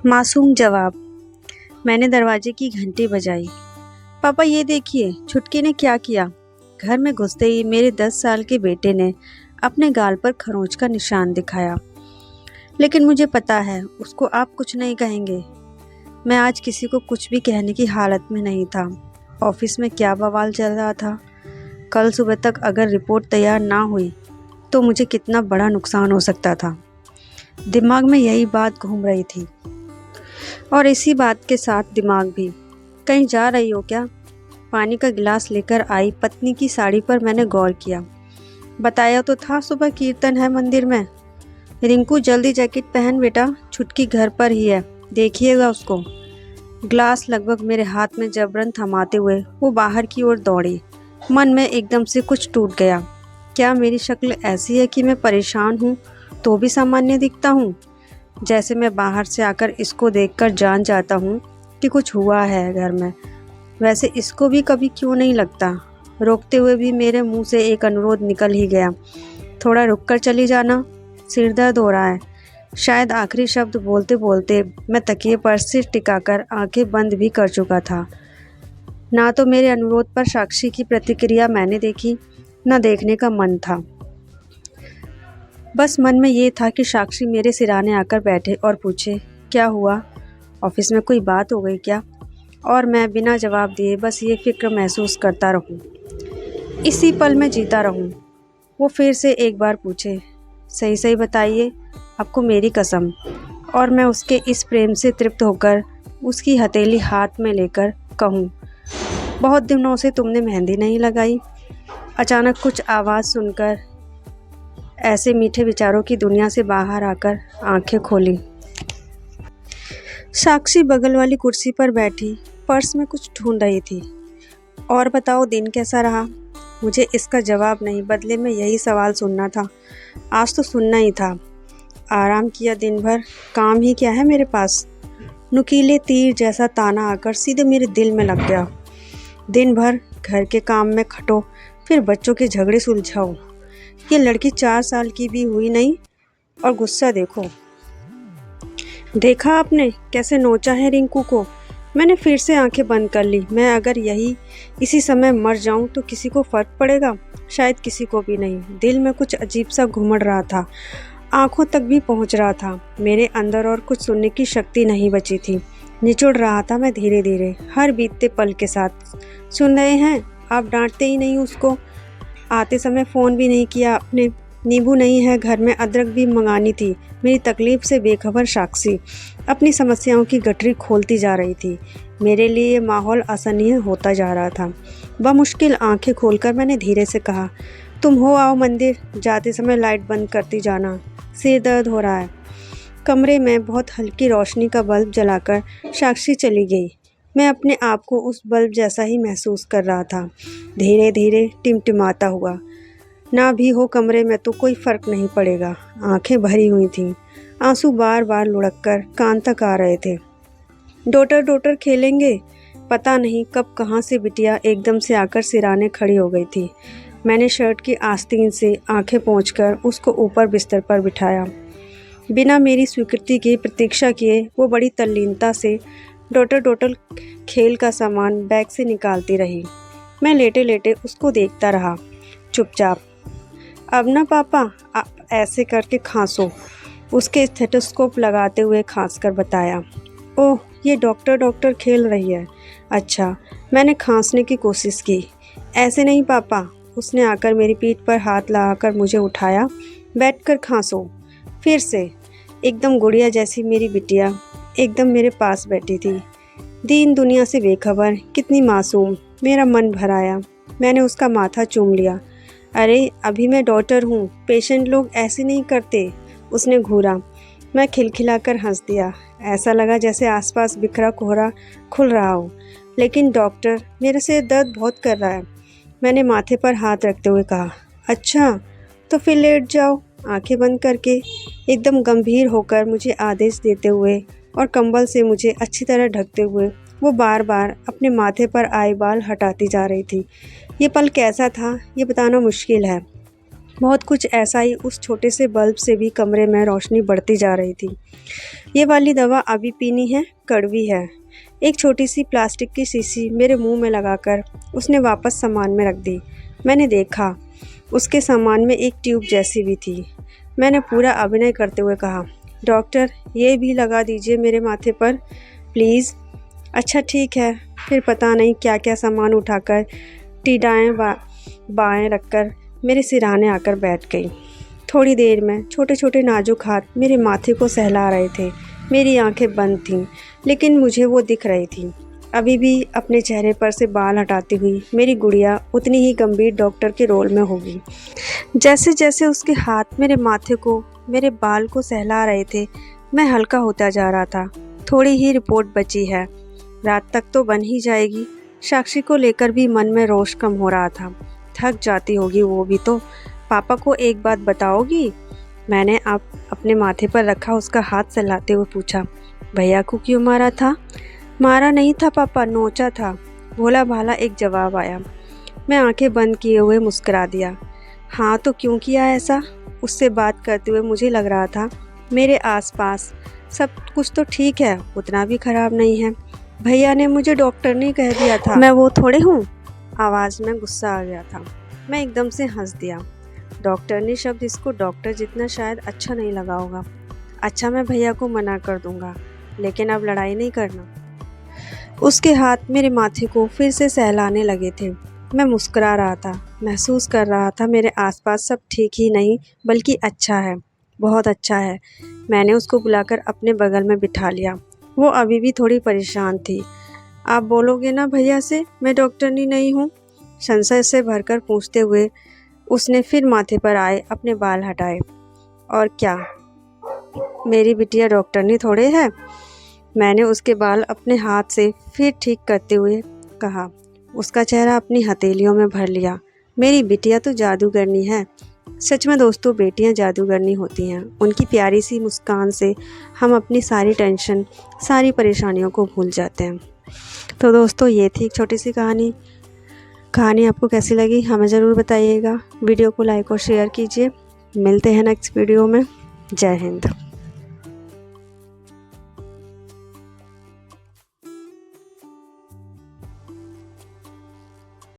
मासूम जवाब। मैंने दरवाजे की घंटी बजाई। पापा ये देखिए छुटकी ने क्या किया। घर में घुसते ही मेरे 10 साल के बेटे ने अपने गाल पर खरोंच का निशान दिखाया। लेकिन मुझे पता है उसको आप कुछ नहीं कहेंगे। मैं आज किसी को कुछ भी कहने की हालत में नहीं था। ऑफिस में क्या बवाल चल रहा था। कल सुबह तक अगर रिपोर्ट तैयार ना हुई तो मुझे कितना बड़ा नुकसान हो सकता था। दिमाग में यही बात घूम रही थी और इसी बात के साथ दिमाग भी। कहीं जा रही हो क्या? पानी का गिलास लेकर आई पत्नी की साड़ी पर मैंने गौर किया। बताया तो था सुबह कीर्तन है मंदिर में। रिंकू जल्दी जैकेट पहन बेटा, छुटकी घर पर ही है, देखिएगा उसको। गिलास लगभग मेरे हाथ में जबरन थमाते हुए वो बाहर की ओर दौड़ी। मन में एकदम से कुछ टूट गया। क्या मेरी शक्ल ऐसी है कि मैं परेशान हूँ तो भी सामान्य दिखता हूँ? जैसे मैं बाहर से आकर इसको देखकर जान जाता हूँ कि कुछ हुआ है घर में, वैसे इसको भी कभी क्यों नहीं लगता। रोकते हुए भी मेरे मुंह से एक अनुरोध निकल ही गया, थोड़ा रुककर चली जाना, सिर दर्द हो रहा है। शायद आखिरी शब्द बोलते बोलते मैं तकिए पर सिर टिकाकर आंखें बंद भी कर चुका था। ना तो मेरे अनुरोध पर साक्षी की प्रतिक्रिया मैंने देखी, न देखने का मन था। बस मन में ये था कि साक्षी मेरे सिराने आकर बैठे और पूछे, क्या हुआ? ऑफिस में कोई बात हो गई क्या? और मैं बिना जवाब दिए बस ये फिक्र महसूस करता रहूं, इसी पल में जीता रहूं। वो फिर से एक बार पूछे, सही सही बताइए, आपको मेरी कसम। और मैं उसके इस प्रेम से तृप्त होकर उसकी हथेली हाथ में लेकर कहूँ, बहुत दिनों से तुमने मेहंदी नहीं लगाई। अचानक कुछ आवाज़ सुनकर ऐसे मीठे विचारों की दुनिया से बाहर आकर आंखें खोली। साक्षी बगल वाली कुर्सी पर बैठी पर्स में कुछ ढूंढ रही थी। और बताओ दिन कैसा रहा? मुझे इसका जवाब नहीं, बदले में यही सवाल सुनना था। आज तो सुनना ही था। आराम किया दिन भर? काम ही क्या है मेरे पास? नुकीले तीर जैसा ताना आकर सीधे मेरे दिल में लग गया। दिन भर घर के काम में खटो, फिर बच्चों के झगड़े सुलझाओ। ये लड़की 4 साल की भी हुई नहीं और गुस्सा देखो। देखा आपने कैसे नोचा है रिंकू को? मैंने फिर से आंखें बंद कर ली। मैं अगर इसी समय मर जाऊं तो किसी को फर्क पड़ेगा? शायद किसी को भी नहीं। दिल में कुछ अजीब सा घुमड़ रहा था, आंखों तक भी पहुंच रहा था। मेरे अंदर और कुछ सुनने की शक्ति नहीं बची थी। निचोड़ रहा था मैं धीरे धीरे, हर बीतते पल के साथ। सुन रहे हैं? आप डांटते ही नहीं उसको। आते समय फ़ोन भी नहीं किया आपने। नींबू नहीं है घर में, अदरक भी मंगानी थी। मेरी तकलीफ़ से बेखबर साक्षी अपनी समस्याओं की गठरी खोलती जा रही थी। मेरे लिए ये माहौल असहनीय होता जा रहा था। बमुश्किल आंखें खोलकर मैंने धीरे से कहा, तुम हो आओ मंदिर। जाते समय लाइट बंद करती जाना, सिर दर्द हो रहा है। कमरे में बहुत हल्की रोशनी का बल्ब जलाकर साक्षी चली गई। मैं अपने आप को उस बल्ब जैसा ही महसूस कर रहा था, धीरे धीरे टिमटिमाता हुआ। ना भी हो कमरे में तो कोई फ़र्क नहीं पड़ेगा। आंखें भरी हुई थीं, आंसू बार बार लुढ़ककर कान तक आ रहे थे। डॉटर डॉटर खेलेंगे? पता नहीं कब कहाँ से बिटिया एकदम से आकर सिराने खड़ी हो गई थी। मैंने शर्ट की आस्तीन से आंखें पोंछकर उसको ऊपर बिस्तर पर बिठाया। बिना मेरी स्वीकृति की प्रतीक्षा किए वो बड़ी तल्लीनता से डॉटर डॉटर खेल का सामान बैग से निकालती रही। मैं लेटे लेटे उसको देखता रहा, चुपचाप। अब ना पापा, आप ऐसे करके खांसो, उसके स्टेथोस्कोप लगाते हुए खांसकर बताया। ओह, ये डॉक्टर डॉक्टर खेल रही है। अच्छा। मैंने खांसने की कोशिश की। ऐसे नहीं पापा। उसने आकर मेरी पीठ पर हाथ लगाकर मुझे उठाया। बैठकर खांसो। फिर से। एकदम गुड़िया जैसी मेरी बिटिया एकदम मेरे पास बैठी थी, दीन दुनिया से बेखबर, कितनी मासूम। मेरा मन भर आया। मैंने उसका माथा चूम लिया। अरे अभी मैं डॉक्टर हूँ, पेशेंट लोग ऐसे नहीं करते। उसने घूरा। मैं खिलखिलाकर हंस दिया। ऐसा लगा जैसे आसपास बिखरा कोहरा खुल रहा हो। लेकिन डॉक्टर, मेरे सिर दर्द बहुत कर रहा है। मैंने माथे पर हाथ रखते हुए कहा। अच्छा, तो फिर लेट जाओ, आंखें बंद करके। एकदम गंभीर होकर मुझे आदेश देते हुए और कंबल से मुझे अच्छी तरह ढकते हुए वो बार बार अपने माथे पर आए बाल हटाती जा रही थी। ये पल कैसा था ये बताना मुश्किल है। बहुत कुछ ऐसा ही उस छोटे से बल्ब से भी कमरे में रोशनी बढ़ती जा रही थी। ये वाली दवा अभी पीनी है, कड़वी है। एक छोटी सी प्लास्टिक की शीशी मेरे मुंह में लगाकर उसने वापस सामान में रख दी। मैंने देखा उसके सामान में एक ट्यूब जैसी भी थी। मैंने पूरा अभिनय करते हुए कहा, डॉक्टर ये भी लगा दीजिए मेरे माथे पर प्लीज़। अच्छा ठीक है। फिर पता नहीं क्या क्या सामान उठाकर टीडाएँ बाएँ रखकर मेरे सिरहाने आकर बैठ गई। थोड़ी देर में छोटे छोटे नाजुक हाथ मेरे माथे को सहला रहे थे। मेरी आंखें बंद थीं, लेकिन मुझे वो दिख रही थी। अभी भी अपने चेहरे पर से बाल हटाती हुई मेरी गुड़िया उतनी ही गंभीर डॉक्टर के रोल में होगी। जैसे जैसे उसके हाथ मेरे माथे को, मेरे बाल को सहला रहे थे, मैं हल्का होता जा रहा था। थोड़ी ही रिपोर्ट बची है, रात तक तो बन ही जाएगी। साक्षी को लेकर भी मन में रोष कम हो रहा था। थक जाती होगी वो भी तो। पापा को एक बात बताओगी? मैंने अब अपने माथे पर रखा उसका हाथ सहलाते हुए पूछा। भैया को क्यों मारा था? मारा नहीं था पापा, नोचा था, भोला भाला एक जवाब आया। मैं आंखें बंद किए हुए मुस्कुरा दिया। हाँ तो क्यों किया ऐसा? उससे बात करते हुए मुझे लग रहा था मेरे आसपास सब कुछ तो ठीक है, उतना भी ख़राब नहीं है। भैया ने मुझे डॉक्टर ने कह दिया था, मैं वो थोड़े हूँ। आवाज़ में गुस्सा आ गया था। मैं एकदम से हंस दिया। डॉक्टर ने शब्द इसको डॉक्टर जितना शायद अच्छा नहीं लगा होगा। अच्छा मैं भैया को मना कर दूंगा, लेकिन अब लड़ाई नहीं करना। उसके हाथ मेरे माथे को फिर से सहलाने लगे थे। मैं मुस्कुरा रहा था, महसूस कर रहा था मेरे आसपास सब ठीक ही नहीं बल्कि अच्छा है, बहुत अच्छा है। मैंने उसको बुलाकर अपने बगल में बिठा लिया। वो अभी भी थोड़ी परेशान थी। आप बोलोगे ना भैया से मैं डॉक्टरनी नहीं हूँ? संशय से भरकर पूछते हुए उसने फिर माथे पर आए अपने बाल हटाए। और क्या मेरी बिटिया डॉक्टरनी थोड़े है? मैंने उसके बाल अपने हाथ से फिर ठीक करते हुए कहा। उसका चेहरा अपनी हथेलियों में भर लिया। मेरी बिटिया तो जादूगरनी है। सच में दोस्तों, बेटियां जादूगरनी होती हैं। उनकी प्यारी सी मुस्कान से हम अपनी सारी टेंशन, सारी परेशानियों को भूल जाते हैं। तो दोस्तों, ये थी एक छोटी सी कहानी आपको कैसी लगी हमें ज़रूर बताइएगा। वीडियो को लाइक और शेयर कीजिए। मिलते हैं नेक्स्ट वीडियो में। जय हिंद।